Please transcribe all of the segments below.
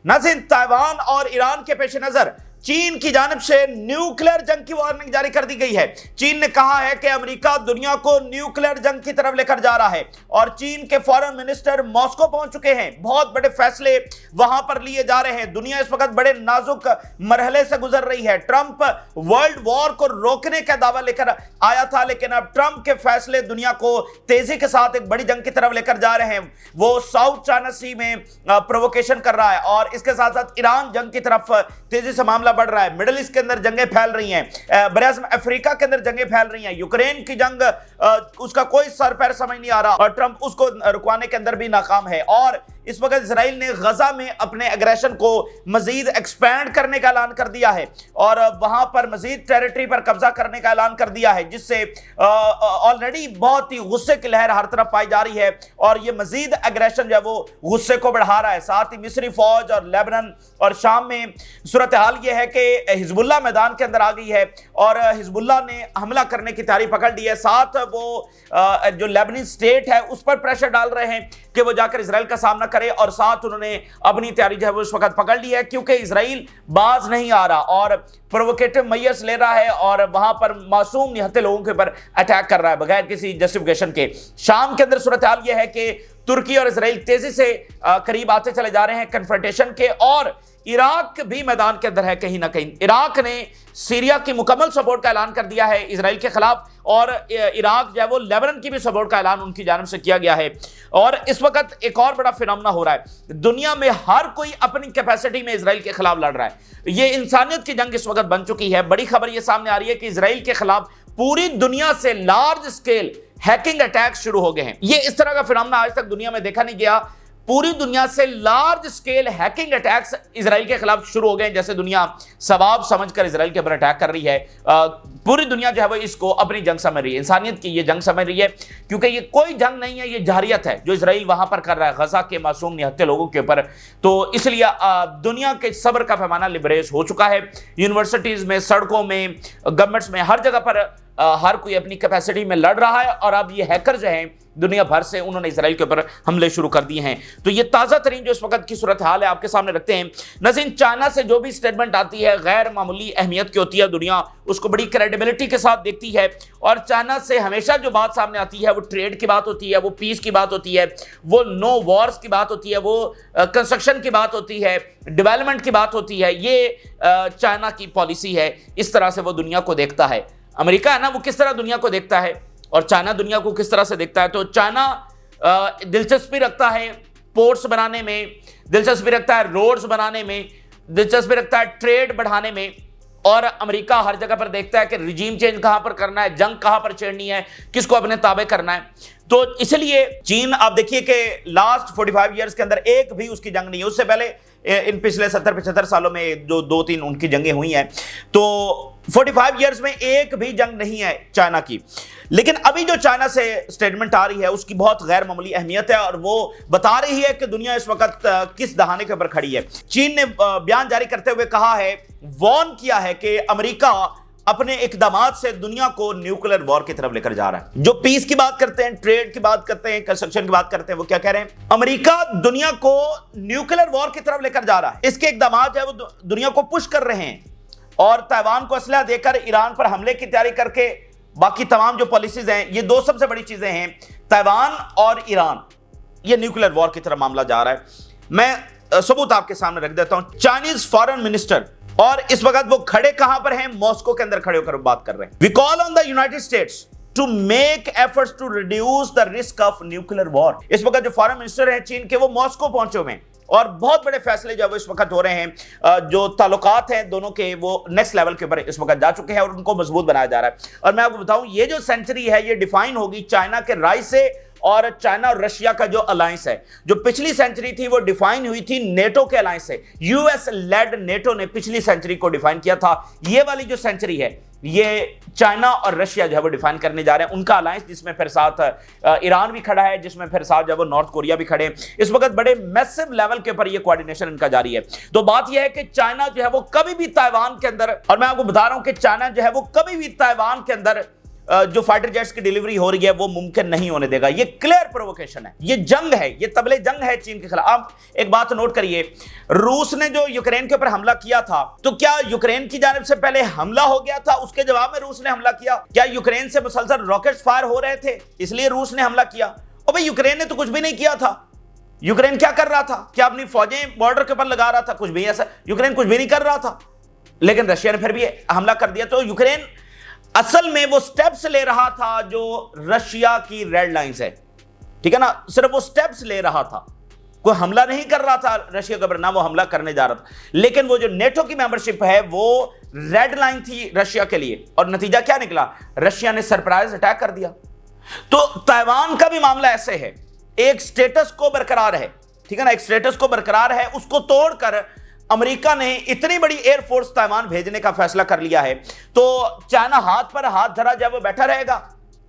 नाज़रीन, ताइवान और ईरान के पेश नजर चीन की जानिब से न्यूक्लियर जंग की वार्निंग जारी कर दी गई है। चीन ने कहा है कि अमेरिका दुनिया को न्यूक्लियर जंग की तरफ लेकर जा रहा है और चीन के फॉरेन मिनिस्टर मॉस्को पहुंच चुके हैं। बहुत बड़े फैसले वहां पर लिए जा रहे हैं। दुनिया इस वक्त बड़े नाजुक मरहले से गुजर रही है। ट्रंप वर्ल्ड वॉर को रोकने का दावा लेकर आया था, लेकिन अब ट्रंप के फैसले दुनिया को तेजी के साथ एक बड़ी जंग की तरफ लेकर जा रहे हैं। वो साउथ चाइना सी में प्रोवोकेशन कर रहा है और इसके साथ साथ ईरान जंग की तरफ तेजी से मामला बढ़ रहा है। मिडिल ईस्ट के अंदर जंगें फैल रही हैं, बराज़ अफ्रीका के अंदर जंगें फैल रही हैं। यूक्रेन की जंग उसका कोई सर पैर समझ नहीं आ रहा और ट्रंप उसको रुकवाने के अंदर भी नाकाम है। और इस वक्त इजराइल ने गजा में अपने एग्रेशन को मजीद एक्सपैंड करने का ऐलान कर दिया है और वहां पर मजीद टेरिटरी पर कब्जा करने का ऐलान कर दिया है, जिससे ऑलरेडी बहुत ही गुस्से की लहर हर तरफ पाई जा रही है और ये मजीद एग्रेशन जो है वो गुस्से को बढ़ा रहा है। साथ ही मिस्री फौज और लेबनान और शाम में सूरत हाल ये है कि हिजबुल्लाह मैदान के अंदर आ गई है और हिजबुल्लाह ने हमला करने की तैयारी पकड़ ली है। साथ वो जो लेबनान स्टेट है उस पर प्रेशर डाल रहे हैं कि वो जाकर इजराइल का सामना करे और साथ उन्होंने अपनी तैयारी जो है वो इस वक्त पकड़ ली है, क्योंकि इजराइल बाज नहीं आ रहा और प्रोवोकेटिव मेजर्स ले रहा है और वहां पर मासूम निहत्थे लोगों के ऊपर अटैक कर रहा है बगैर किसी जस्टिफिकेशन के। शाम के अंदर सूरत हाल यह है कि तुर्की और इजराइल तेजी से करीब आते चले जा रहे हैं कन्फ्रंटेशन के और इराक भी मैदान के अंदर है। कहीं ना कहीं इराक ने सीरिया की मुकम्मल सपोर्ट का ऐलान कर दिया है इजराइल के खिलाफ और इराक जो है वो लेबनान की भी सपोर्ट का ऐलान उनकी जानिब से किया गया है। और इस वक्त एक और बड़ा फिनोमेना हो रहा है, दुनिया में हर कोई अपनी कैपेसिटी में इजराइल के खिलाफ लड़ रहा है। ये इंसानियत की जंग इस वक्त बन चुकी है। बड़ी खबर ये सामने आ रही है कि इजराइल के खिलाफ पूरी दुनिया से लार्ज स्केल हैकिंग अटैक शुरू हो गए हैं। ये इस तरह का फिनोमेना आज तक दुनिया में देखा नहीं गया। पूरी दुनिया से large scale hacking attacks Israel के खिलाफ शुरू हो गए, जैसे दुनिया सवाब समझकर इजराइल के ऊपर अटैक कर रही है। पूरी दुनिया जो है वो इसको अपनी जंग समझ रही है, इंसानियत की ये जंग समझ रही है, क्योंकि ये कोई जंग नहीं है, ये जारियत है जो इजराइल वहां पर कर रहा है गजा के मासूम निहत्थे लोगों के ऊपर। तो इसलिए दुनिया के सब्र का पैमाना लिबरेज हो चुका है। यूनिवर्सिटीज में, सड़कों में, गवर्नमेंट्स में, हर जगह पर हर कोई अपनी कैपेसिटी में लड़ रहा है और अब ये हैकर जो हैं दुनिया भर से उन्होंने इजराइल के ऊपर हमले शुरू कर दिए हैं। तो ये ताज़ा तरीन जो इस वक्त की सूरत हाल है आपके सामने रखते हैं। नाज़रीन, चाइना से जो भी स्टेटमेंट आती है गैर मामूली अहमियत की होती है, दुनिया उसको बड़ी क्रेडिबिलिटी के साथ देखती है और चाइना से हमेशा जो बात सामने आती है वो ट्रेड की बात होती है, वो पीस की बात होती है, वो नो वॉर्स की बात होती है, वो कंस्ट्रक्शन की बात होती है, डेवलपमेंट की बात होती है। ये चाइना की पॉलिसी है, इस तरह से वो दुनिया को देखता है। अमेरिका है ना, वो किस तरह दुनिया को देखता है और चाइना दुनिया को किस तरह से देखता है। तो चाइना दिलचस्पी रखता है पोर्ट्स बनाने में, दिलचस्पी रखता है रोड्स बनाने में, दिलचस्पी रखता है ट्रेड बढ़ाने में और अमेरिका हर जगह पर देखता है कि रिजीम चेंज कहां पर करना है, जंग कहां पर छेड़नी है, किसको अपने ताबे करना है। तो इसलिए चीन, आप देखिए कि लास्ट 45 ईयर्स के अंदर एक भी उसकी जंग नहीं है। उससे पहले इन पिछले 70-75 सालों में जो 2-3 उनकी जंगें हुई हैं, तो 45 ईयर्स में एक भी जंग नहीं है चाइना की। लेकिन अभी जो चाइना से स्टेटमेंट आ रही है उसकी बहुत गैर मामूली अहमियत है और वो बता रही है कि दुनिया इस वक्त किस दहाने के ऊपर खड़ी है। चीन ने बयान जारी करते हुए कहा है, वार्न किया है कि अमेरिका अपने इकदामात से दुनिया को न्यूक्लियर वॉर की तरफ लेकर जा रहा है। जो पीस की बात करते हैं, ट्रेड की बात करते हैं, कंस्ट्रक्शन की बात करते हैं, वो क्या कह रहे हैं, अमेरिका दुनिया को न्यूक्लियर वॉर की तरफ लेकर जा रहा है। इसके इकदामात है वो दुनिया को पुश कर रहे हैं और ताइवान को असलहा देकर ईरान पर हमले की तैयारी करके बाकी तमाम जो पॉलिसीज हैं, ये दो सबसे बड़ी चीजें हैं, ताइवान और ईरान, ये न्यूक्लियर वॉर की तरफ मामला जा रहा है। मैं सबूत आपके सामने रख देता हूं। चाइनीज फॉरेन मिनिस्टर, और इस वक्त वो खड़े कहां पर हैं, मॉस्को के अंदर खड़े होकर बात कर रहे हैं। We call on the United States to make efforts to reduce the risk of nuclear war. इस वक्त जो फॉरेन मिनिस्टर हैं चीन के, वो मॉस्को पहुंचे हुए हैं और बहुत बड़े फैसले जो इस वक्त हो रहे हैं। जो ताल्लुकात हैं दोनों के, वो नेक्स्ट लेवल के ऊपर इस वक्त जा चुके हैं और उनको मजबूत बनाया जा रहा है। और मैं आपको बताऊं, ये जो सेंचुरी है ये डिफाइन होगी चाइना के राइज से और चाइना और रशिया का जो अलायंस है। जो पिछली सेंचुरी थी वो डिफाइन हुई थी नेटो के अलायंस से। यूएस लेड नेटो ने पिछली सेंचुरी को डिफाइन किया था। ये वाली जो सेंचुरी है ये चाइना और रशिया जो है वो डिफाइन करने जा रहे हैं, उनका अलायंस, जिसमें फिर साथ ईरान भी खड़ा है, जिसमें फिर साथ जो है वो नॉर्थ कोरिया भी खड़े हैं। इस वक्त बड़े मैसिव लेवल के ऊपर ये कोऑर्डिनेशन इनका जारी है। तो बात यह है कि चाइना जो है वो कभी भी ताइवान के अंदर, और मैं आपको बता रहा हूं कि चाइना जो है वो कभी भी ताइवान के अंदर जो फाइटर जेट्स की डिलीवरी हो रही है वो मुमकिन नहीं होने देगा। ये क्लियर प्रोवोकेशन है, ये जंग है, ये तबले जंग है चीन के खिलाफ। आप एक बात नोट करिए, रूस ने जो यूक्रेन के ऊपर हमला किया था, तो क्या यूक्रेन की जानिब से पहले हमला हो गया था, उसके जवाब में रूस ने हमला किया? क्या यूक्रेन से मुसलसल रॉकेट्स फायर हो रहे थे इसलिए रूस ने हमला किया? और भाई यूक्रेन ने तो कुछ भी नहीं किया था। यूक्रेन क्या कर रहा था? क्या अपनी फौजें बॉर्डर के ऊपर लगा रहा था? कुछ भी ऐसा यूक्रेन कुछ भी नहीं कर रहा था, लेकिन रशिया ने फिर भी हमला कर दिया। तो यूक्रेन असल में वो स्टेप्स ले रहा था जो रशिया की रेड लाइंस है, ठीक है ना, सिर्फ वो स्टेप्स ले रहा था, कोई हमला नहीं कर रहा था रशिया के ऊपर, ना वो हमला करने जा रहा था। लेकिन वो जो नेटो की मेंबरशिप है वो रेड लाइन थी रशिया के लिए, और नतीजा क्या निकला? रशिया ने सरप्राइज अटैक कर दिया। तो ताइवान का भी मामला ऐसे है, एक स्टेटस को बरकरार है, ठीक है ना, एक स्टेटस को बरकरार है, उसको तोड़कर अमेरिका ने इतनी बड़ी एयरफोर्स ताइवान भेजने का फैसला कर लिया है। तो चाइना हाथ पर हाथ धरा जब वो बैठा रहेगा,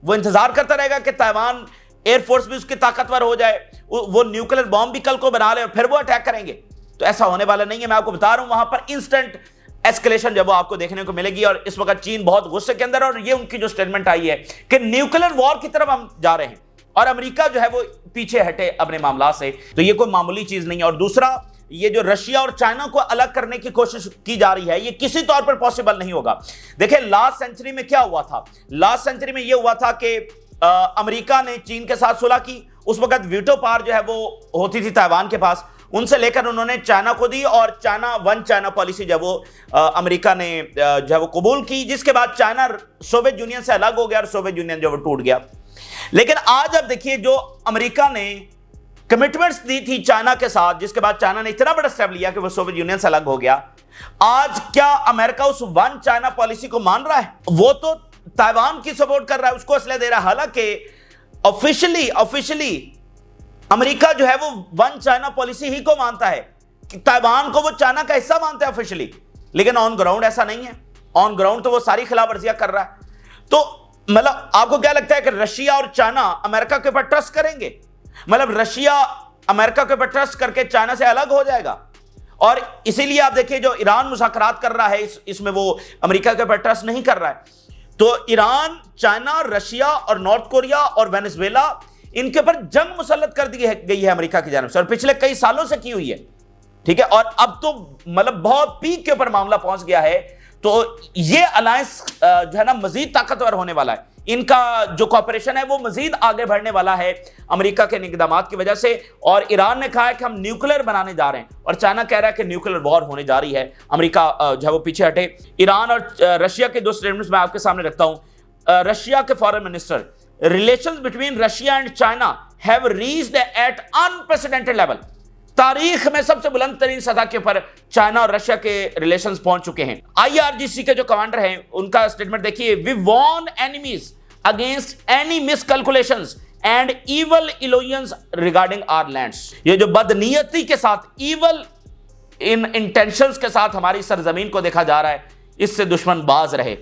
वो इंतजार करता रहेगा कि ताइवान एयरफोर्स भी उसकी ताकतवर हो जाए, वो न्यूक्लियर बॉम्ब भी कल को बना ले और फिर वो अटैक करेंगे। तो ऐसा होने वाला नहीं है, मैं आपको बता रहा हूं। वहां पर इंस्टेंट एस्केलेशन जब वो आपको देखने को मिलेगी, और इस वक्त चीन बहुत गुस्से के अंदर, और ये उनकी जो स्टेटमेंट आई है कि न्यूक्लियर वॉर की तरफ हम जा रहे हैं और अमेरिका जो है वो पीछे हटे अपने मामला से। तो ये कोई मामूली चीज नहीं है। और दूसरा, ये जो रशिया और चाइना को अलग करने की कोशिश की जा रही है, ये किसी तौर पर पॉसिबल नहीं होगा। देखिए लास्ट सेंचुरी में क्या हुआ था? लास्ट सेंचुरी में ये हुआ था कि अमेरिका ने चीन के साथ सुलह की, उस वक्त वीटो पावर जो है वो होती थी ताइवान के पास, उनसे लेकर उन्होंने चाइना को दी, और चाइना वन चाइना पॉलिसी जो वो अमेरिका ने जो है वो कबूल की, जिसके बाद चाइना सोवियत यूनियन से अलग हो गया और सोवियत यूनियन जो वो टूट गया। लेकिन आज अब देखिए, जो अमेरिका ने कमिटमेंट्स दी थी चाइना के साथ, जिसके बाद चाइना ने इतना बड़ा स्टेप लिया कि वो सोवियत यूनियन से अलग हो गया, आज क्या अमेरिका उस वन चाइना पॉलिसी को मान रहा है? वो तो ताइवान की सपोर्ट कर रहा है, उसको असले दे रहा है। हालांकि ऑफिशियली अमेरिका जो है वो वन चाइना पॉलिसी ही को मानता है, कि ताइवान को वो चाइना का हिस्सा मानता है ऑफिशियली, लेकिन ऑन ग्राउंड ऐसा नहीं है। ऑन ग्राउंड तो वो सारी खिलाफ वर्जियां कर रहा है। तो मतलब आपको क्या लगता है कि रशिया और चाइना अमेरिका के ऊपर ट्रस्ट करेंगे? मतलब रशिया अमेरिका के ऊपर ट्रस्ट करके चाइना से अलग हो जाएगा? और इसीलिए आप देखिए, जो ईरान मुज़ाकरात कर रहा है, इसमें वो अमेरिका के ऊपर ट्रस्ट नहीं कर रहा है। तो ईरान, चाइना, रशिया और नॉर्थ कोरिया और वेनेजुएला, इनके ऊपर जंग मुसल्लत कर दी गई है अमेरिका की जानिब से, और पिछले कई सालों से की हुई है, ठीक है। और अब तो मतलब बहुत पीक के ऊपर मामला पहुंच गया है। तो ये अलायंस जो है ना मजीद ताकतवर होने वाला है, इनका जो कॉपरेशन है वो मजीद आगे बढ़ने वाला है अमेरिका के इक़दामात की वजह से। और ईरान ने कहा है कि हम न्यूक्लियर बनाने जा रहे हैं, और चाइना कह रहा है कि न्यूक्लियर वॉर होने जा रही है, अमेरिका जो है वो पीछे हटे। ईरान और रशिया के दो स्टेटमेंट्स मैं आपके सामने रखता हूं। रशिया के foreign minister, relations between Russia and China have reached eight unprecedented level. तारीख में सबसे बुलंद तरीन सतह के ऊपर चाइना और रशिया के रिलेशंस पहुंच चुके हैं। IRGC के जो कमांडर हैं, उनका स्टेटमेंट देखिए, we warn enemies against any miscalculations and evil illusions regarding our lands. ये जो बदनीयती के साथ, इवल इन इंटेंशंस के साथ हमारी सरजमीन को देखा जा रहा है, इससे दुश्मन बाज रहे।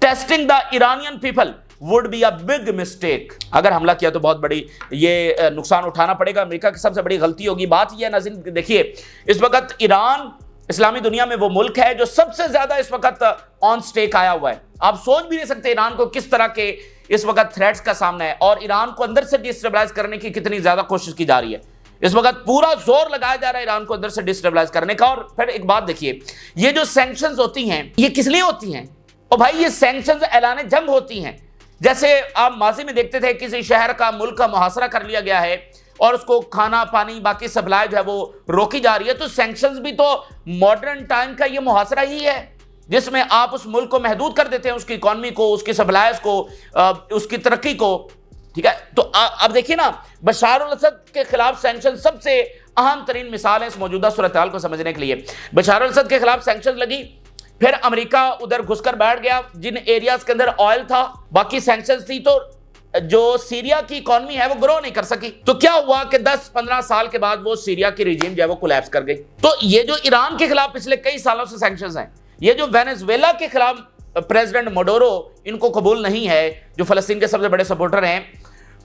Testing the Iranian people would be a big mistake. अगर हमला किया तो बहुत बड़ी ये नुकसान उठाना पड़ेगा, अमेरिका की सबसे बड़ी गलती होगी। बात यह नाज़रीन देखिए, इस वक्त ईरान इस्लामी दुनिया में वो मुल्क है जो सबसे ज्यादा इस वक्त ऑन स्टेक आया हुआ है। आप सोच भी नहीं सकते ईरान को किस तरह के इस वक्त थ्रेट्स का सामना है, और ईरान को अंदर से डिस्टेबलाइज करने की कितनी ज्यादा कोशिश की जा रही है। इस वक्त पूरा जोर लगाया जा रहा है ईरान को अंदर से डिस्टेबलाइज करने का। और फिर एक बात देखिए, ये जो सैंक्शंस होती हैं, ये किस लिए होती हैं? और भाई ये सैंक्शंस ऐलान जंग होती हैं। जैसे आप माजी में देखते थे, किसी शहर का, मुल्क का मुहासरा कर लिया गया है और उसको खाना पानी बाकी सप्लाई जो है वो रोकी जा रही है। तो सैंक्शंस भी तो मॉडर्न टाइम का ये मुहासरा ही है, जिसमें आप उस मुल्क को महदूद कर देते हैं, उसकी इकॉनमी को, उसकी सप्लाईज को, उसकी तरक्की को, ठीक है। तो अब देखिए ना, बशार अल असद के खिलाफ सैंक्शन सबसे अहम तरीन मिसाल है इस मौजूदा सूरत हाल को समझने के लिए। बशार अल असद के खिलाफ सैंक्शन लगी, फिर अमेरिका उधर घुसकर बैठ गया जिन एरियाज के अंदर ऑयल था, बाकी सैंक्शंस थी, तो जो सीरिया की इकॉनमी है वो ग्रो नहीं कर सकी। तो क्या हुआ कि 10-15 साल के बाद वो सीरिया की रिजीम जो है वो कोलैप्स कर गई। तो ये जो ईरान के खिलाफ पिछले कई सालों से सैंक्शंस हैं, ये जो वेनेजुएला के खिलाफ प्रेसिडेंट मोडोरो इनको कबूल नहीं है, जो फलस्तीन के सबसे बड़े सपोर्टर हैं,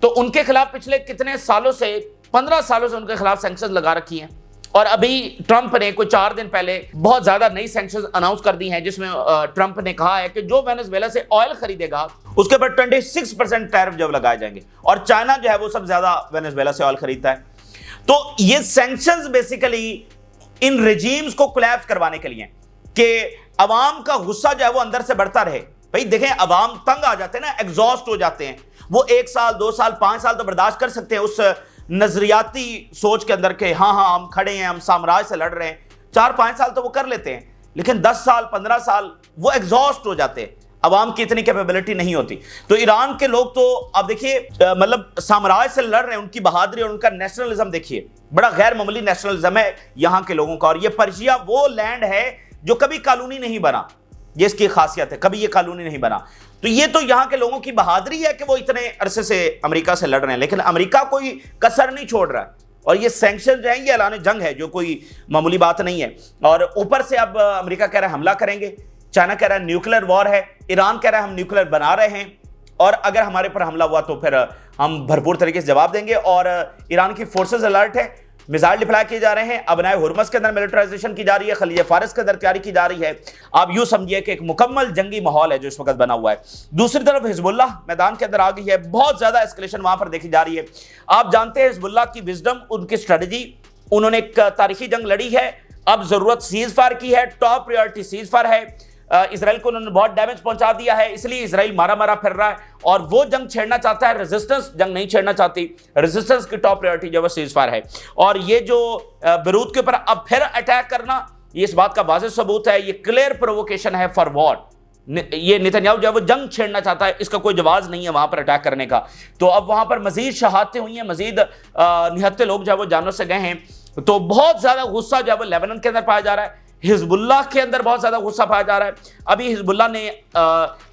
तो उनके खिलाफ पिछले कितने सालों से, 15 सालों से उनके खिलाफ सैंक्शंस लगा रखी हैं। اور ابھی ٹرمپ نے کوئی 4 دن پہلے بہت زیادہ نئی سینکشنز اناؤنس کر دی ہیں، جس میں ٹرمپ نے کہا ہے کہ جو وینزویلا سے آئل خریدے گا اس کے پر 26% ٹیرف جب لگائے جائیں گے، اور چائنا جو ہے وہ سب زیادہ وینزویلا سے آئل خریدتا ہے۔ تو یہ سینکشنز بیسیکلی ان ریجیمز کو کولیپس کروانے کے لیے کہ عوام کا غصہ جو ہے وہ اندر سے بڑھتا رہے۔ بھئی دیکھیں، عوام تنگ آ جاتے ہیں نا، ایگزاسٹ ہو جاتے ہیں، وہ 1 سال 2 سال 5 سال تو برداشت کر سکتے ہیں اس نظریاتی سوچ کے اندر کہ ہاں ہم کھڑے ہیں، ہم سامراج سے لڑ رہے ہیں، 4-5 سال تو وہ کر لیتے ہیں، لیکن 10 سال 15 سال وہ ایگزاسٹ ہو جاتے ہیں، عوام کی اتنی کیپیبلٹی نہیں ہوتی۔ تو ایران کے لوگ تو اب دیکھیے مطلب سامراج سے لڑ رہے ہیں، ان کی بہادری اور ان کا نیشنلزم دیکھیے، بڑا غیر معمولی نیشنلزم ہے یہاں کے لوگوں کا۔ اور یہ پرشیا وہ لینڈ ہے جو کبھی قانونی نہیں بنا، یہ اس کی خاصیت ہے، کبھی یہ قانونی نہیں بنا۔ تو یہ تو یہاں کے لوگوں کی بہادری ہے کہ وہ اتنے عرصے سے امریکہ سے لڑ رہے ہیں، لیکن امریکہ کوئی کسر نہیں چھوڑ رہا ہے، اور یہ سینکشن جو ہیں یہ اعلان جنگ ہے، جو کوئی معمولی بات نہیں ہے۔ اور اوپر سے اب امریکہ کہہ رہا ہے حملہ کریں گے، چائنا کہہ رہا ہے نیوکلیر وار ہے، ایران کہہ رہا ہے ہم نیوکلیر بنا رہے ہیں، اور اگر ہمارے پر حملہ ہوا تو پھر ہم بھرپور طریقے سے جواب دیں گے۔ اور ایران کی فورسز الرٹ ہے، میزائل ڈپلائی کیے جا رہے ہیں، ابنائے ہرمز کے اندر ملٹرائزیشن کی جا رہی ہے، خلیج فارس کے اندر تیاری کی جا رہی ہے۔ آپ یوں سمجھیے کہ ایک مکمل جنگی ماحول ہے جو اس وقت بنا ہوا ہے۔ دوسری طرف حزب اللہ میدان کے اندر آ گئی ہے، بہت زیادہ اسکلیشن وہاں پر دیکھی جا رہی ہے۔ آپ جانتے ہیں حزب اللہ کی وزڈم، ان کی اسٹریٹجی، انہوں نے ایک تاریخی جنگ لڑی ہے، اب ضرورت سیز فائر کی ہے، ٹاپ پریورٹی سیز فائر ہے۔ اسرائیل کو انہوں نے بہت ڈیمیج پہنچا دیا ہے، اس لیے اسرائیل مارا پھر رہا ہے اور وہ جنگ چھیڑنا چاہتا ہے، ریزسٹنس جنگ نہیں چھیڑنا چاہتی، ریزسٹنس کی ٹاپ پریورٹی جو ہے سیز فائر ہے۔ اور یہ جو بیروت کے اوپر اب پھر اٹیک کرنا، یہ اس بات کا واضح ثبوت ہے، یہ کلیئر پرووکیشن ہے فار وار۔ یہ نیتنیاہو جو ہے وہ جنگ چھیڑنا چاہتا ہے، اس کا کوئی جواز نہیں ہے وہاں پر اٹیک کرنے کا۔ تو اب وہاں پر مزید شہادتیں ہوئی ہیں، مزید نہتے لوگ جو ہے وہ جانوں سے گئے ہیں۔ تو بہت زیادہ غصہ جو ہے وہ لیبنان کے اندر پایا جا رہا ہے، حزب اللہ کے اندر بہت زیادہ غصہ پایا جا رہا ہے۔ ابھی حزب اللہ نے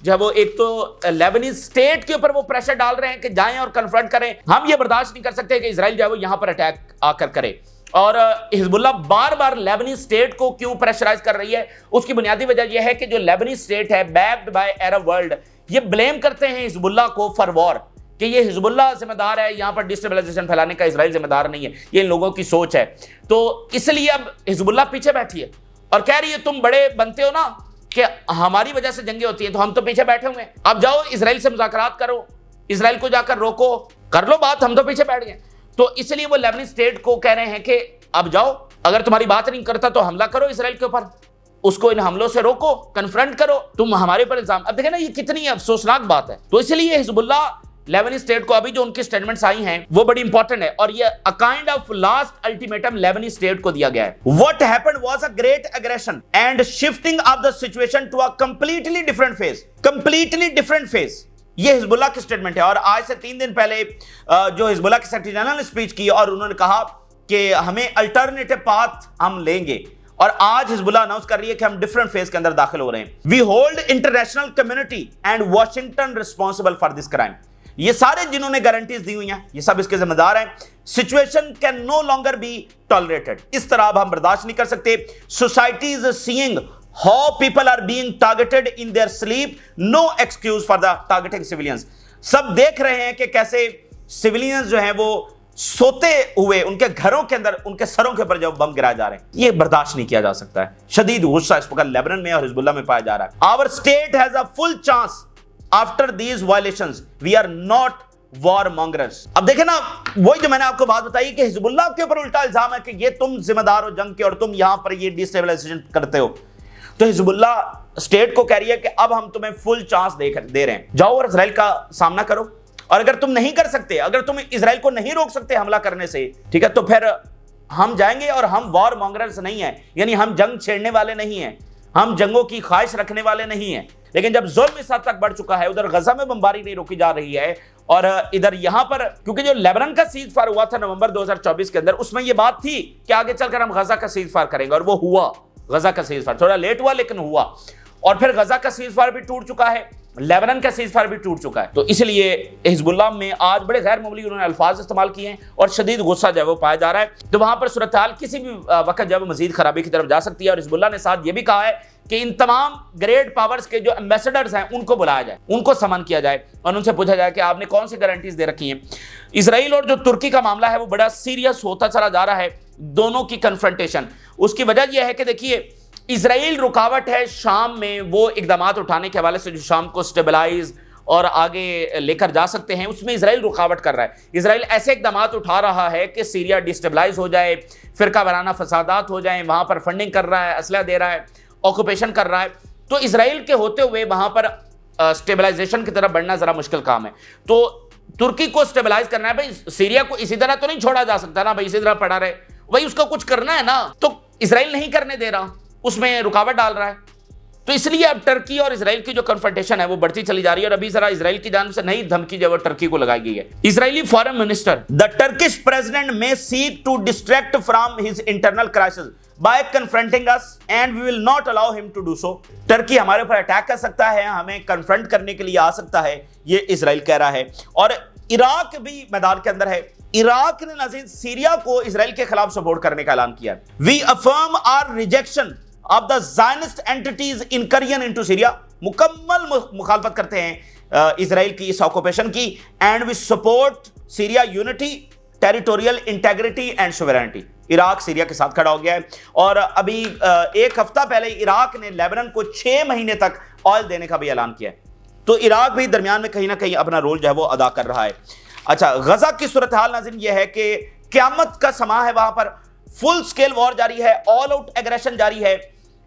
جو ہے وہ ایک تو لیبنیز اسٹیٹ کے اوپر وہ پریشر ڈال رہے ہیں کہ جائیں اور کنفرنٹ کریں، ہم یہ برداشت نہیں کر سکتے کہ اسرائیل جو ہے وہ یہاں پر اٹیک آ کر کرے۔ اور حزب اللہ بار بار لیبنیز اسٹیٹ کو کیوں پریشرائز کر رہی ہے، اس کی بنیادی وجہ یہ ہے کہ جو لیبنیز اسٹیٹ ہے بیکڈ بائی عرب ورلڈ، یہ بلیم کرتے ہیں حزب اللہ کو فار وار، کہ یہ حزب اللہ ذمہ دار ہے یہاں پر ڈسٹیبلائزیشن پھیلانے کا، اسرائیل ذمہ دار نہیں ہے، یہ ان لوگوں کی سوچ ہے۔ تو اس لیے اب حزب اللہ پیچھے بیٹھی ہے اور کہہ رہی ہے تم بڑے بنتے ہو نا کہ ہماری وجہ سے جنگیں ہوتی ہیں، تو ہم تو پیچھے بیٹھے ہوئے ہیں، اب جاؤ اسرائیل سے مذاکرات کرو، اسرائیل کو جا کر روکو، کر لو بات، ہم تو پیچھے بیٹھ گئے۔ تو اس لیے وہ لیبنیز اسٹیٹ کو کہہ رہے ہیں کہ اب جاؤ، اگر تمہاری بات نہیں کرتا تو حملہ کرو اسرائیل کے اوپر، اس کو ان حملوں سے روکو، کنفرنٹ کرو، تم ہمارے اوپر الزام۔ اب دیکھیں نا یہ کتنی افسوسناک بات ہے۔ تو اس لیے حزب اللہ لیبنیز اسٹیٹ کو ابھی جو ان کی سٹیٹمنٹس آئی ہیں وہ بڑی امپورٹنٹ ہے، اور یہ a kind of last ultimatum Lebanese state کو دیا گیا ہے۔ What happened was a great aggression and shifting of the situation to a completely different phase. Completely different phase. یہ حزب اللہ کی سٹیٹمنٹ ہے، اور آج سے 3 دن پہلے جو حزب اللہ کے سیکریٹری جنرل نے اسپیچ کی اور انہوں نے کہا کہ ہمیں الٹرنیٹو پاتھ ہم لیں گے، اور آج حزب اللہ اناؤنس کر رہی ہے کہ ہم ڈیفرنٹ فیز کے اندر داخل ہو رہے ہیں۔ We hold international community and Washington responsible for this crime. یہ سارے جنہوں نے گارنٹیز دی ہوئی ہیں یہ سب اس کے ذمہ دار ہیں۔ Situation can no longer be tolerated, اس طرح اب ہم برداشت نہیں کر سکتے۔ Society is seeing how people are being targeted in their sleep, no excuse for the targeting civilians. سب دیکھ رہے ہیں کہ کیسے سیویلینز جو ہیں وہ سوتے ہوئے ان کے گھروں کے اندر ان کے سروں کے اوپر جو بم گرائے جا رہے ہیں، یہ برداشت نہیں کیا جا سکتا ہے۔ شدید غصہ اس وقت لیبنان میں اور حزب اللہ میں پایا جا رہا ہے۔ Our state has a full chance after these violations. We are not war mongers. اب دیکھیں نا وہی جو میں نے آپ کو بات بتائی کہ حزب اللہ کے اوپر الٹا الزام ہے کہ یہ تم ذمہ دار ہو جنگ کے اور تم یہاں پر یہ ڈیسٹیبلائزیشن کرتے ہو، تو حزب اللہ اسٹیٹ کو کہہ رہی ہے کہ اب ہم تمہیں فل چانس دے رہے ہیں، جاؤ اور اسرائیل کا سامنا کرو، اور اگر تم نہیں کر سکتے، اگر تم اسرائیل کو نہیں روک سکتے حملہ کرنے سے، ٹھیک ہے، تو پھر ہم جائیں گے، اور ہم وار مانگرز نہیں ہیں، یعنی ہم جنگ چھیڑنے والے نہیں ہیں، ہم جنگوں کی خواہش رکھنے والے نہیں ہیں۔ لیکن جب ظلم اس حد تک بڑھ چکا ہے، ادھر غزہ میں بمباری نہیں روکی جا رہی ہے، اور ادھر یہاں پر کیونکہ جو لیبنان کا سیز فائر ہوا تھا نومبر 2024 کے اندر، اس میں یہ بات تھی کہ آگے چل کر ہم غزہ کا سیز فائر کریں گے، اور وہ ہوا، غزہ کا سیز فائر تھوڑا لیٹ ہوا لیکن ہوا، اور پھر غزہ کا سیز فائر بھی ٹوٹ چکا ہے، لیبنان کا سیز فائر بھی ٹوٹ چکا ہے۔ تو اس لیے حزب اللہ میں آج بڑے غیر معمولی انہوں نے الفاظ استعمال کیے ہیں، اور شدید غصہ جو ہے وہ پایا جا رہا ہے۔ تو وہاں پر صورتحال کسی بھی وقت جو ہے وہ مزید خرابی کی طرف جا سکتی ہے، اور حزب اللہ نے ساتھ یہ بھی کہا ہے کہ ان تمام گریٹ پاورز کے جو ایمبیسڈرز ہیں ان کو بلایا جائے، ان کو سمن کیا جائے، اور ان سے پوچھا جائے کہ آپ نے کون سی گارنٹیز دے رکھی ہیں۔ اسرائیل اور جو ترکی کا معاملہ ہے وہ بڑا سیریس ہوتا چلا جا رہا ہے، दोनों की कन्फ्रंटेशन। उसकी वजह यह है कि देखिए इसराइल रुकावट है शाम में वो इकदामात उठाने के हवाले से जो शाम को स्टेबलाइज और आगे लेकर जा सकते हैं, उसमें इसराइल रुकावट कर रहा है। इसराइल ऐसे इकदामात उठा रहा है कि सीरिया डिस्टेबलाइज हो जाए, फिरका वाराना फसादात हो जाएं, वहां पर फंडिंग कर रहा है, असला दे रहा है, ऑक्यूपेशन कर रहा है। तो इसराइल के होते हुए वहां पर स्टेबलाइजेशन की तरफ बढ़ना जरा मुश्किल काम है। तो तुर्की को स्टेबलाइज करना है। भाई सीरिया को इसी तरह तो नहीं छोड़ा जा सकता ना, भाई इसी तरह पड़ा रहे, भाई उसका कुछ करना है ना। तो इसराइल नहीं करने दे रहा, उसमें रुकावट डाल रहा है। तो इसलिए अब टर्की और इसराइल की जो कन्फ्रंटेशन है वो बढ़ती चली जा रही है। और अभी जरा इसराइल की जानिब से नई धमकी जो टर्की को लगाई गई है। Israeli foreign minister, the Turkish president may seek to distract from his internal crisis by confronting us and we will not allow him to do so. Turkey हमारे ऊपर अटैक कर सकता है, हमें कन्फ्रंट करने के लिए आ सकता है, ये इसराइल कह रहा है। और इराक भी मैदान के अंदर है। इराक ने नाज़रीन सीरिया को इसराइल के खिलाफ सपोर्ट करने का ऐलान किया। We affirm our rejection of the Zionist entities incursion into Syria, मुकम्मल मुखालफत करते हैं इसराइल की इस ऑक्यूपेशन की। And we support Syria unity, territorial integrity and sovereignty. Iraq सीरिया के साथ खड़ा हो गया है। और अभी एक हफ्ता पहले इराक ने लेबनान को 6 महीने तक ऑयल देने का भी ऐलान किया है। तो इराक भी दरमियान में कहीं ना कहीं अपना रोल जो है वो अदा कर रहा है। अच्छा, गजा की सूरत हाल नाज़रीन ये है कि क़यामत का समा है, वहां पर फुल स्केल वॉर जारी है, ऑल आउट एग्रेशन जारी है।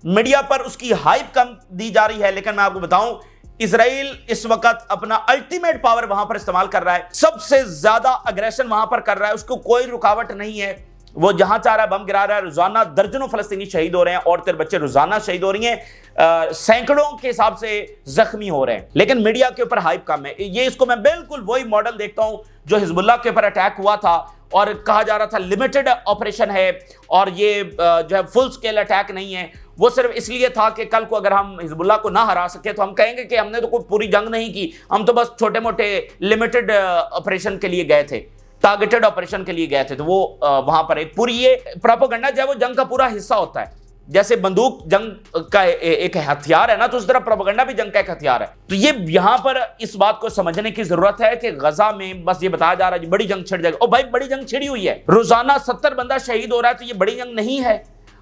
मीडिया पर उसकी हाइप कम दी जा रही है, लेकिन मैं आपको बताऊं इसराइल इस वक्त अपना अल्टीमेट पावर वहां पर इस्तेमाल कर रहा है। सबसे ज्यादा अग्रेशन वहां पर कर रहा है, उसको कोई रुकावट नहीं है। वो जहां चाह रहा है बम गिरा रहा है। रोजाना दर्जनों फलस्तीनी शहीद हो रहे हैं, औरतें बच्चे रोजाना शहीद हो रही हैं, सैकड़ों के हिसाब से जख्मी हो रहे हैं। लेकिन मीडिया के ऊपर हाइप कम है। ये इसको मैं बिल्कुल वही मॉडल देखता हूं जो हिजबुल्लाह के ऊपर अटैक हुआ था और कहा जा रहा था लिमिटेड ऑपरेशन है और ये जो है फुल स्केल अटैक नहीं है। वो सिर्फ इसलिए था कि कल को अगर हम हिजबुल्लाह को ना हरा सके तो हम कहेंगे कि हमने तो कोई पूरी जंग नहीं की, हम तो बस छोटे मोटे लिमिटेड ऑपरेशन के लिए गए थे, टारगेटेड ऑपरेशन के लिए गए थे। तो वो वहां पर एक पूरी ये प्रोपेगेंडा जो है वो जंग का पूरा हिस्सा होता है। जैसे बंदूक जंग का एक हथियार है ना, तो उस तरह प्रोपेगेंडा भी जंग का एक हथियार है। तो ये यहां पर इस बात को समझने की जरूरत है कि गजा में बस ये बताया जा रहा है बड़ी जंग छिड़ जाएगी। ओ भाई, बड़ी जंग छिड़ी हुई है। रोजाना 70 बंदा शहीद हो रहा है, तो ये बड़ी जंग नहीं है।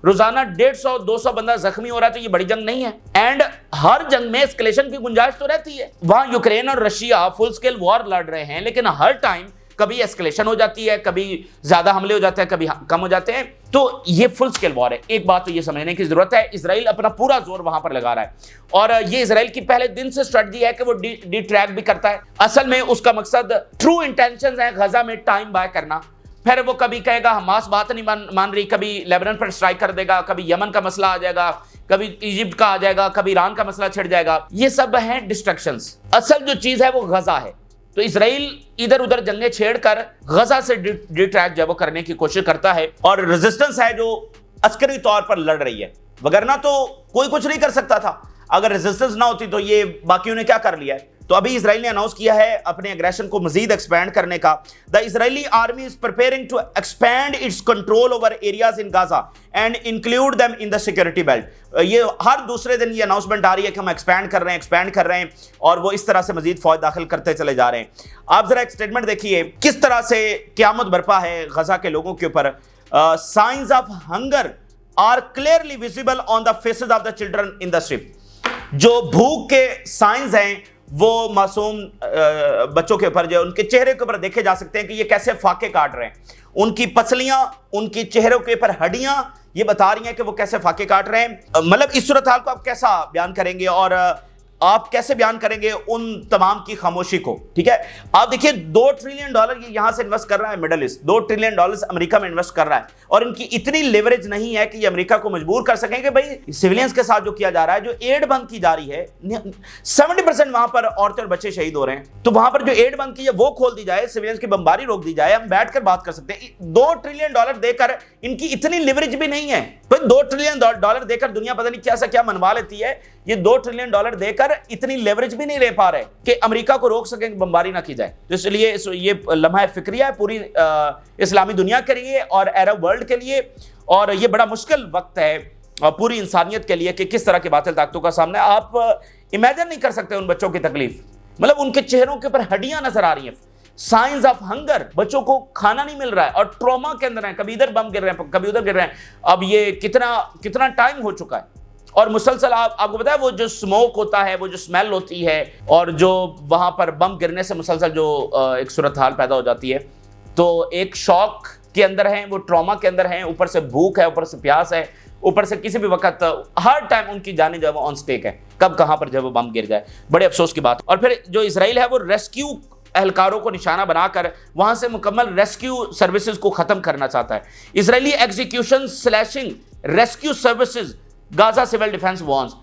रोजाना 150-200 बंदा जख्मी हो रहा है, तो ये बड़ी जंग नहीं है। एंड हर जंग में एस्केलेशन की गुंजाइश तो रहती है। वहां यूक्रेन और रशिया फुल स्केल वॉर लड़ रहे हैं, लेकिन हर टाइम कभी एस्केलेशन हो जाती है, कभी ज्यादा हमले हो जाते हैं, कभी कम हो जाते हैं। तो ये फुल स्केल वॉर है। एक बात तो ये समझने की जरूरत है, इसराइल अपना पूरा जोर वहां पर लगा रहा है और ये इसराइल की पहले दिन से स्ट्रेटजी है कि वो डिट्रैक्ट भी करता है। असल में उसका मकसद ट्रू इंटेंशंस है गजा में टाइम बाय करना। फिर वो कभी कहेगा हमास बात नहीं मान रही, कभी लेबनान पर स्ट्राइक कर देगा, कभी यमन का मसला आ जाएगा, कभी इजिप्ट का आ जाएगा, कभी ईरान का मसला छिड़ जाएगा। ये सब है डिस्ट्रैक्शंस। असल जो चीज है वो गजा है। तो इसराइल इधर उधर जंगें छेड़कर गजा से डिट्रैक्ट जब वो करने की कोशिश करता है और रेजिस्टेंस है जो अस्करी तौर पर लड़ रही है, वगरना तो कोई कुछ नहीं कर सकता था। अगर रेजिस्टेंस ना होती तो ये बाकियों ने क्या कर लिया है। तो अभी इसराइल ने अनाउंस किया है अपने एग्रेशन को मजीद एक्सपैंड करने का। The Israeli army is preparing to expand its control over areas in Gaza and include them in the security belt. ये हर दूसरे दिन ये अनाउंसमेंट आ रही है कि हम एक्सपैंड कर रहे हैं और वो इस तरह से मजीद फौज दाखिल करते चले जा रहे हैं। आप जरा एक स्टेटमेंट देखिए किस तरह से क़यामत बरपा है गजा के लोगों के ऊपर। Signs of hunger are clearly visible on the faces of the children in the street. जो भूख के साइंस हैं वो मासूम बच्चों के ऊपर जो उनके चेहरे के ऊपर देखे जा सकते हैं कि ये कैसे फाके काट रहे हैं। उनकी पसलियां, उनकी चेहरों के ऊपर हड्डियां ये बता रही हैं कि वो कैसे फाके काट रहे हैं। मतलब इस सूरत हाल को आप कैसा बयान करेंगे और आप कैसे बयान करेंगे उन तमाम की खामोशी को। ठीक है, आप देखिए $2 ट्रिलियन ये यहां से इन्वेस्ट कर रहा है मिडल ईस्ट, $2 ट्रिलियन अमेरिका में इन्वेस्ट कर रहा है और इनकी इतनी लेवरेज नहीं है कि ये अमेरिका को मजबूर कर सकें कि भाई सिविलियंस के साथ जो किया जा रहा है, जो एड बंद की जा रही है, 70% वहां पर औरतें और बच्चे शहीद हो रहे हैं। तो वहां पर जो एड बंद की है वो खोल दी जाए, सिविलियंस की बमबारी रोक दी जाए, हम बैठकर बात कर सकते हैं। $2 ट्रिलियन देकर इनकी इतनी लेवरेज भी नहीं है। तो $2 ट्रिलियन देकर दुनिया पता नहीं क्या सा क्या मनवा लेती है। ये $2 ट्रिलियन देकर इतनी लेवरेज भी नहीं ले पा रहे कि अमेरिका को रोक सकें कि बमबारी ना की जाए। तो इसलिए ये लम्हा फिक्रिया है पूरी इस्लामी दुनिया के लिए और अरब वर्ल्ड के लिए, और ये बड़ा मुश्किल वक्त है पूरी इंसानियत के लिए कि किस तरह की बातिल ताकतों का सामने। आप इमेजिन नहीं कर सकते उन बच्चों की तकलीफ। मतलब उनके चेहरों के ऊपर हड्डियां नजर आ रही हैं, साइंस ऑफ हंगर, बच्चों को खाना नहीं मिल रहा है और ट्रॉमा के अंदर है, कभी इधर बम गिर रहे हैं, कभी उधर गिर रहे हैं। अब ये कितना टाइम हो चुका है और मुसलसल आपको पता है वो जो स्मोक होता है, वो जो स्मेल होती है और जो वहां पर बम गिरने से मुसलसल जो एक सूरत हाल पैदा हो जाती है, तो एक शॉक के अंदर है, वो ट्रॉमा के अंदर है, ऊपर से भूख है, ऊपर से प्यास है, ऊपर से किसी भी वक्त हर टाइम उनकी जाने जो है वो ऑन स्टेक है, कब कहां पर जो है वो बम गिर जाए। बड़े अफसोस की बात। और फिर जो इजराइल है वो रेस्क्यू एहलकारों को निशाना बनाकर वहां से मुकम्मल रेस्क्यू सर्विसेज को खत्म करना चाहता है। Israeli execution slashing rescue services Gaza civil defence warns,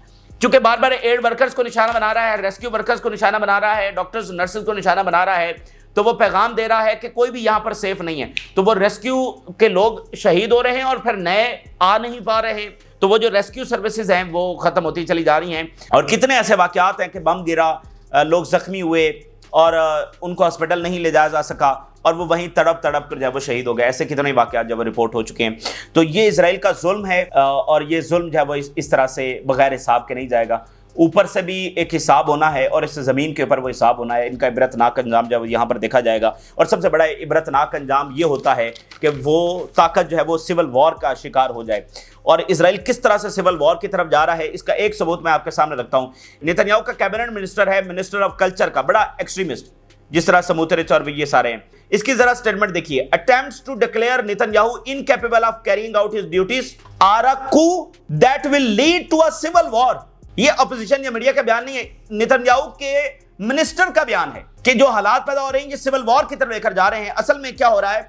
क्योंकि बार बार एड वर्कर्स को निशाना बना रहा है, रेस्क्यू वर्कर्स को निशाना बना रहा है, डॉक्टर्स नर्सेज को निशाना बना रहा है, तो वो पैगाम दे रहा है कि कोई भी यहां पर सेफ नहीं है। तो वो रेस्क्यू के लोग शहीद हो रहे हैं और फिर नए आ नहीं पा रहे, तो वो जो रेस्क्यू सर्विसेज हैं वो खत्म होती चली जा रही हैं। और कितने ऐसे वाकयात हैं कि बम गिरा, लोग जख्मी हुए और उनको हॉस्पिटल नहीं ले जाया जा सका और वो वहीं तड़प कर जब वो शहीद हो गए। ऐसे कितने वाकयात जब रिपोर्ट हो चुके हैं। तो ये इजराइल का जुल्म है और ये जुल्म जो है वो इस तरह से बगैर हिसाब के नहीं जाएगा। ऊपर से भी एक हिसाब होना है और इस ज़मीन के ऊपर वो हिसाब होना है। इनका इबरतनाक अंजाम जब यहाँ पर देखा जाएगा और सबसे बड़ा इबरतनाक अंजाम ये होता है कि वो ताकत जो है वो सिविल वॉर का शिकार हो जाए। और इजराइल किस तरह से सिविल वॉर की तरफ जा रहा है, इसका एक सबूत मैं आपके सामने रखता हूँ। नेतन्याहू का कैबिनेट मिनिस्टर है, मिनिस्टर ऑफ कल्चर का, बड़ा एक्सट्रीमिस्ट, जिस तरह समूतरिच और ये सारे हैं। इसकी जरा स्टेटमेंट देखिए। Attempts to declare Netanyahu incapable of carrying out his duties are a coup that will lead to a civil war. ये अपोजिशन या मीडिया का बयान नहीं है, नेतन्याहू के मिनिस्टर का बयान है कि जो हालात पैदा हो रहे हैं ये सिविल वॉर की तरफ लेकर जा रहे हैं। असल में क्या हो रहा है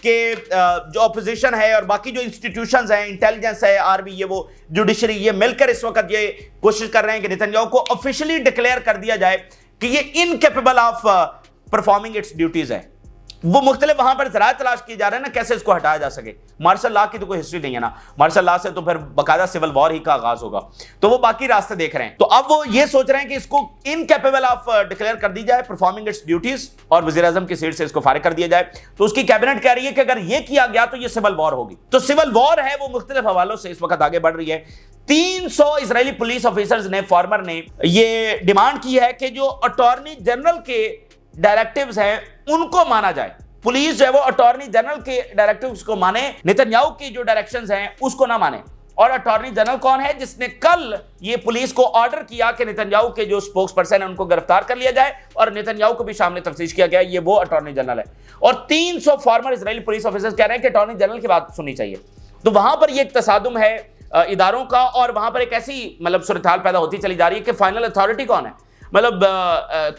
कि जो अपोजिशन है और बाकी जो इंस्टीट्यूशंस हैं, इंटेलिजेंस है, आर्मी, ये वो जुडिशरी, ये मिलकर इस वक्त ये कोशिश कर रहे हैं कि नेतन्याहू को ऑफिशियली डिक्लेयर कर दिया जाए कि ये incapable of performing it's duties है। वो मुख्तलिफ वहां पर जराए तलाश किए जा रहे हैं ना कैसे इसको हटाया जा सके। मार्शल लॉ की तो कोई हिस्ट्री नहीं है ना, मार्शल लॉ से तो फिर बकायदा सिविल वॉर ही का आगाज होगा। तो वो बाकी रास्ते देख रहे हैं। तो अब वो ये सोच रहे हैं कि इसको इनकैपेबल ऑफ डिक्लेयर कर दी जाए परफॉर्मिंग इट्स ड्यूटीज और वजीर आजम की सीट से इसको फारिग कर दिया जाए। तो उसकी कैबिनेट कह रही है कि अगर ये किया गया तो ये सिविल वॉर होगी। तो सिविल वॉर है वो मुख्तलिफ हवालों से इस वक्त आगे बढ़ रही है। 300 इजरायली पुलिस ऑफिसर्स ने, फॉर्मर ने ये डिमांड की है कि जो अटॉर्नी जनरल के डायरेक्टिव्स हैं उनको माना जाए। पुलिस जो है वो अटॉर्नी जनरल के डायरेक्टिव्स को माने, नेतन्याहू की जो डायरेक्शंस हैं उसको ना माने। और अटॉर्नी जनरल कौन है? जिसने कल ये पुलिस को ऑर्डर किया कि नेतन्याहू के जो स्पोक्स पर्सन है उनको गिरफ्तार कर लिया जाए और नेतन्याहू को भी शामिल तफ्तीश किया गया। ये वो अटॉर्नी जनरल है। और 300 फॉर्मर इजरायली पुलिस ऑफिसर्स कह रहे हैं कि अटॉर्नी जनरल की बात सुननी चाहिए। तो वहां पर ये एक तसादुम है इदारों का और वहां पर एक ऐसी मतलब सूरत हाल पैदा होती चली जा रही है कि फाइनल अथॉरिटी कौन है, मतलब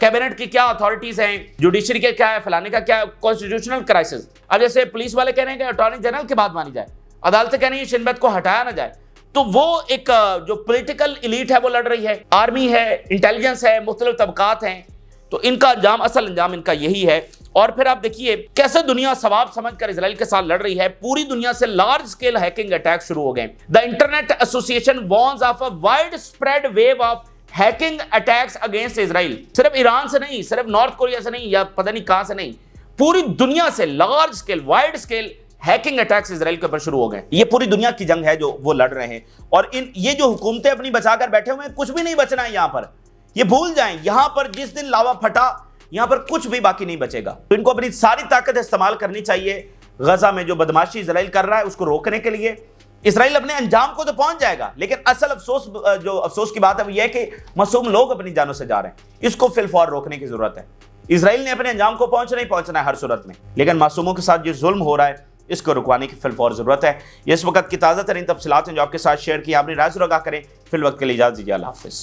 कैबिनेट की क्या अथॉरिटीज हैं, जुडिशरी के क्या है, फलाने का क्या, कॉन्स्टिट्यूशनल क्राइसिस। अब जैसे पुलिस वाले कह रहे हैं कि अटॉर्नी जनरल की बात मानी जाए, अदालतें कह रही है शिनबत को हटाया ना जाए। तो वो एक जो पॉलिटिकल एलीट है वो लड़ रही है, आर्मी है, इंटेलिजेंस है, मुख्तलिफ तबकात हैं। तो इनका अंजाम, असल अंजाम इनका यही है। और फिर आप देखिए कैसे दुनिया सवाब समझकर इजराइल के साथ लड़ रही है। पूरी दुनिया से लार्ज स्केल हैकिंग अटैक शुरू हो गए। The internet association warns of a wide spread wave of hacking attacks against Israel. सिर्फ ईरान से नहीं, सिर्फ नॉर्थ कोरिया से नहीं, या पता नहीं कहां से नहीं, पूरी दुनिया से large scale, wide scale hacking attacks Israel के ऊपर शुरू हो गए। ये पूरी दुनिया की जंग है जो वो लड़ रहे हैं। और ये जो हुकूमतें अपनी बचाकर बैठे हुए हैं, कुछ भी नहीं बचना है यहां पर। ये भूल जाएं, यहां पर जिस दिन लावा फटा यहां पर कुछ भी बाकी नहीं बचेगा। तो इनको अपनी सारी ताकत इस्तेमाल करनी चाहिए गजा में जो बदमाशी इजराइल कर रहा है उसको रोकने के लिए। इजराइल अपने अंजाम को तो पहुंच जाएगा, लेकिन असल अफसोस की बात है वो ये है कि मासूम लोग अपनी जानों से जा रहे हैं। इसको फिलफौर रोकने की जरूरत है। इजराइल ने अपने अंजाम को पहुंचना है हर सूरत में, लेकिन मासूमों के साथ जो जुल्म हो रहा है इसको रुकवाने की फिलफौर जरूरत है। इस वक्त की ताज़ा तरीन तफसीलात जो आपके साथ शेयर की, आपने राय सुरागा करें। फिल वक्त के लिए इजाज़त दीजिए। अल्लाह हाफिज़।